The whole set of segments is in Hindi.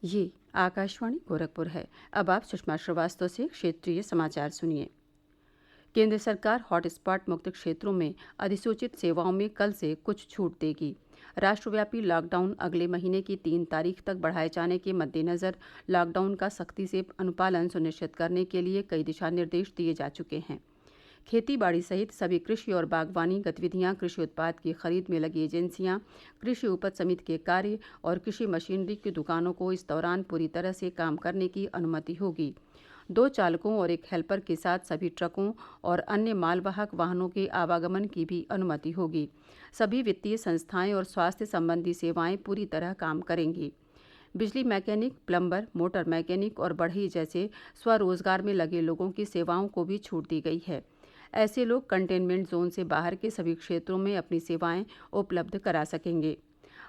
ये आकाशवाणी गोरखपुर है। अब आप सुषमा श्रीवास्तव से क्षेत्रीय समाचार सुनिए। केंद्र सरकार हॉटस्पॉट मुक्त क्षेत्रों में अधिसूचित सेवाओं में कल से कुछ छूट देगी। राष्ट्रव्यापी लॉकडाउन अगले महीने की 3 तारीख तक बढ़ाए जाने के मद्देनजर लॉकडाउन का सख्ती से अनुपालन सुनिश्चित करने के लिए कई दिशा निर्देश दिए जा चुके हैं। खेती बाड़ी सहित सभी कृषि और बागवानी गतिविधियां, कृषि उत्पाद की खरीद में लगी एजेंसियां, कृषि उपज समिति के कार्य और कृषि मशीनरी की दुकानों को इस दौरान पूरी तरह से काम करने की अनुमति होगी। 2 चालकों और एक हेल्पर के साथ सभी ट्रकों और अन्य मालवाहक वाहनों के आवागमन की भी अनुमति होगी। सभी वित्तीय संस्थाएं और स्वास्थ्य संबंधी सेवाएं पूरी तरह काम करेंगी। बिजली मैकेनिक, प्लम्बर, मोटर मैकेनिक और बढ़ई जैसे स्वरोजगार में लगे लोगों की सेवाओं को भी छूट दी गई है। ऐसे लोग कंटेनमेंट जोन से बाहर के सभी क्षेत्रों में अपनी सेवाएं उपलब्ध करा सकेंगे।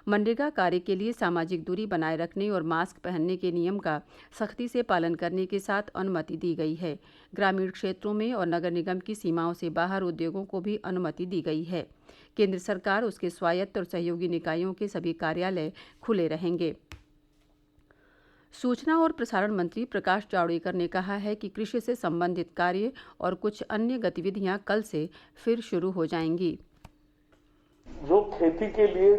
मनरेगा कार्य के लिए सामाजिक दूरी बनाए रखने और मास्क पहनने के नियम का सख्ती से पालन करने के साथ अनुमति दी गई है। ग्रामीण क्षेत्रों में और नगर निगम की सीमाओं से बाहर उद्योगों को भी अनुमति दी गई है। केंद्र सरकार, उसके स्वायत्त और सहयोगी निकायों के सभी कार्यालय खुले रहेंगे। सूचना और प्रसारण मंत्री प्रकाश जावड़ेकर ने कहा है कि कृषि से संबंधित कार्य और कुछ अन्य गतिविधियां कल से फिर शुरू हो जाएंगी। जो खेती के लिए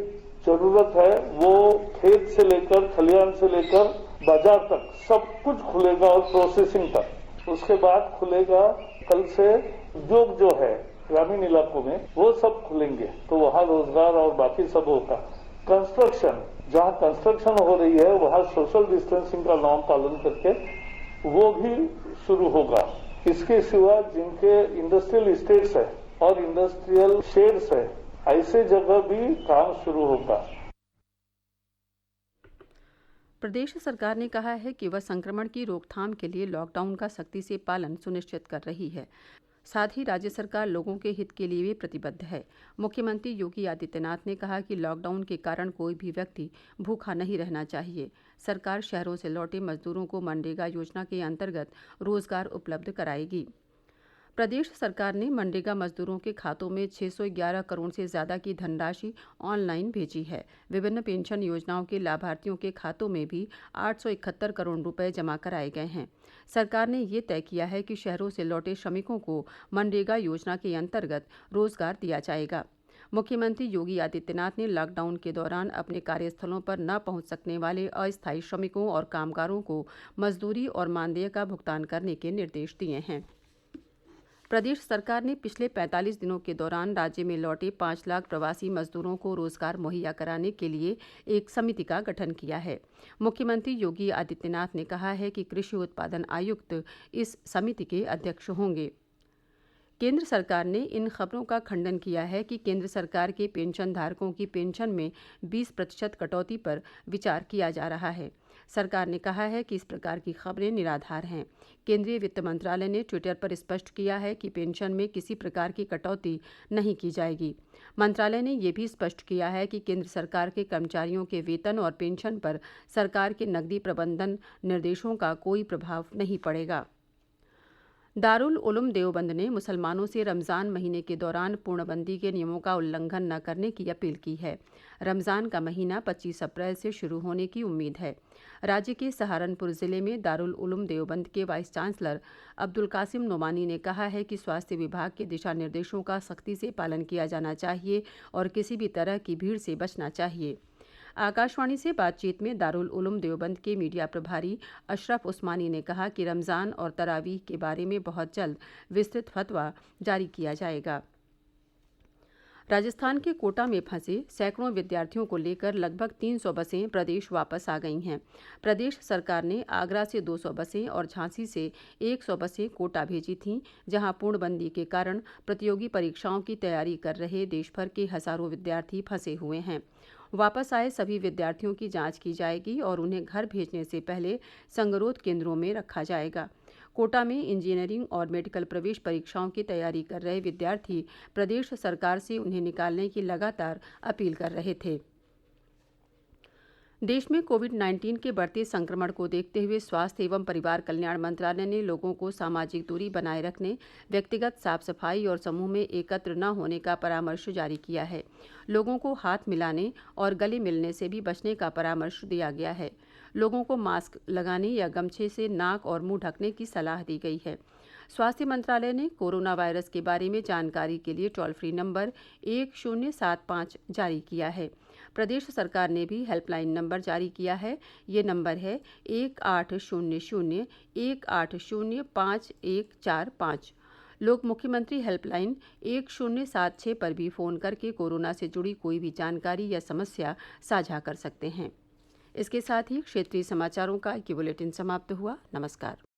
जरूरत है वो खेत से लेकर खलिहान से लेकर बाजार तक सब कुछ खुलेगा और प्रोसेसिंग तक। उसके बाद खुलेगा कल से उद्योग जो है ग्रामीण इलाकों में वो सब खुलेंगे, तो वहाँ रोजगार और बाकी सब होगा। कंस्ट्रक्शन, जहाँ कंस्ट्रक्शन हो रही है वहाँ सोशल डिस्टेंसिंग का नॉर्म पालन करके वो भी शुरू होगा। इसके सिवा जिनके इंडस्ट्रियल स्टेट्स है और इंडस्ट्रियल शेड्स है, ऐसे जगह भी काम शुरू होगा। प्रदेश सरकार ने कहा है कि वह संक्रमण की रोकथाम के लिए लॉकडाउन का सख्ती से पालन सुनिश्चित कर रही है। साथ ही राज्य सरकार लोगों के हित के लिए भी प्रतिबद्ध है। मुख्यमंत्री योगी आदित्यनाथ ने कहा कि लॉकडाउन के कारण कोई भी व्यक्ति भूखा नहीं रहना चाहिए। सरकार शहरों से लौटे मजदूरों को मनरेगा योजना के अंतर्गत रोजगार उपलब्ध कराएगी। प्रदेश सरकार ने मनरेगा मजदूरों के खातों में 611 करोड़ से ज़्यादा की धनराशि ऑनलाइन भेजी है। विभिन्न पेंशन योजनाओं के लाभार्थियों के खातों में भी 871 करोड़ रुपए जमा कराए गए हैं। सरकार ने ये तय किया है कि शहरों से लौटे श्रमिकों को मनरेगा योजना के अंतर्गत रोजगार दिया जाएगा। मुख्यमंत्री योगी आदित्यनाथ ने लॉकडाउन के दौरान अपने कार्यस्थलों पर न पहुंच सकने वाले अस्थायी श्रमिकों और कामगारों को मजदूरी और मानदेय का भुगतान करने के निर्देश दिए हैं। प्रदेश सरकार ने पिछले 45 दिनों के दौरान राज्य में लौटे 5 लाख प्रवासी मजदूरों को रोजगार मुहैया कराने के लिए एक समिति का गठन किया है। मुख्यमंत्री योगी आदित्यनाथ ने कहा है कि कृषि उत्पादन आयुक्त इस समिति के अध्यक्ष होंगे। केंद्र सरकार ने इन खबरों का खंडन किया है कि केंद्र सरकार के पेंशन धारकों की पेंशन में 20% कटौती पर विचार किया जा रहा है। सरकार ने कहा है कि इस प्रकार की खबरें निराधार हैं। केंद्रीय वित्त मंत्रालय ने ट्विटर पर स्पष्ट किया है कि पेंशन में किसी प्रकार की कटौती नहीं की जाएगी। मंत्रालय ने यह भी स्पष्ट किया है कि केंद्र सरकार के कर्मचारियों के वेतन और पेंशन पर सरकार के नकदी प्रबंधन निर्देशों का कोई प्रभाव नहीं पड़ेगा। दारुल उलूम देवबंद ने मुसलमानों से रमज़ान महीने के दौरान पूर्णबंदी के नियमों का उल्लंघन न करने की अपील की है। रमज़ान का महीना 25 अप्रैल से शुरू होने की उम्मीद है। राज्य के सहारनपुर जिले में दारुल उलूम देवबंद के वाइस चांसलर अब्दुल कासिम नोमानी ने कहा है कि स्वास्थ्य विभाग के दिशा निर्देशों का सख्ती से पालन किया जाना चाहिए और किसी भी तरह की भीड़ से बचना चाहिए। आकाशवाणी से बातचीत में दारुल उलूम देवबंद के मीडिया प्रभारी अशरफ उस्मानी ने कहा कि रमज़ान और तरावीह के बारे में बहुत जल्द विस्तृत फतवा जारी किया जाएगा। राजस्थान के कोटा में फंसे सैकड़ों विद्यार्थियों को लेकर लगभग 300 बसें प्रदेश वापस आ गई हैं। प्रदेश सरकार ने आगरा से 200 बसें और झांसी से 100 बसें कोटा भेजी थीं, जहां पूर्णबंदी के कारण प्रतियोगी परीक्षाओं की तैयारी कर रहे देश भर के हजारों विद्यार्थी फंसे हुए हैं। वापस आए सभी विद्यार्थियों की जांच की जाएगी और उन्हें घर भेजने से पहले संगरोध केंद्रों में रखा जाएगा। कोटा में इंजीनियरिंग और मेडिकल प्रवेश परीक्षाओं की तैयारी कर रहे विद्यार्थी प्रदेश सरकार से उन्हें निकालने की लगातार अपील कर रहे थे। देश में कोविड-19 के बढ़ते संक्रमण को देखते हुए स्वास्थ्य एवं परिवार कल्याण मंत्रालय ने लोगों को सामाजिक दूरी बनाए रखने, व्यक्तिगत साफ सफाई और समूह में एकत्र न होने का परामर्श जारी किया है। लोगों को हाथ मिलाने और गले मिलने से भी बचने का परामर्श दिया गया है। लोगों को मास्क लगाने या गमछे से नाक और मुंह ढकने की सलाह दी गई है। स्वास्थ्य मंत्रालय ने कोरोना वायरस के बारे में जानकारी के लिए टोल फ्री नंबर 1075 जारी किया है। प्रदेश सरकार ने भी हेल्पलाइन नंबर जारी किया है। ये नंबर है 1800-180-5145। लोग मुख्यमंत्री हेल्पलाइन 1076 पर भी फ़ोन करके कोरोना से जुड़ी कोई भी जानकारी या समस्या साझा कर सकते हैं। इसके साथ ही क्षेत्रीय समाचारों का ये बुलेटिन समाप्त हुआ। नमस्कार।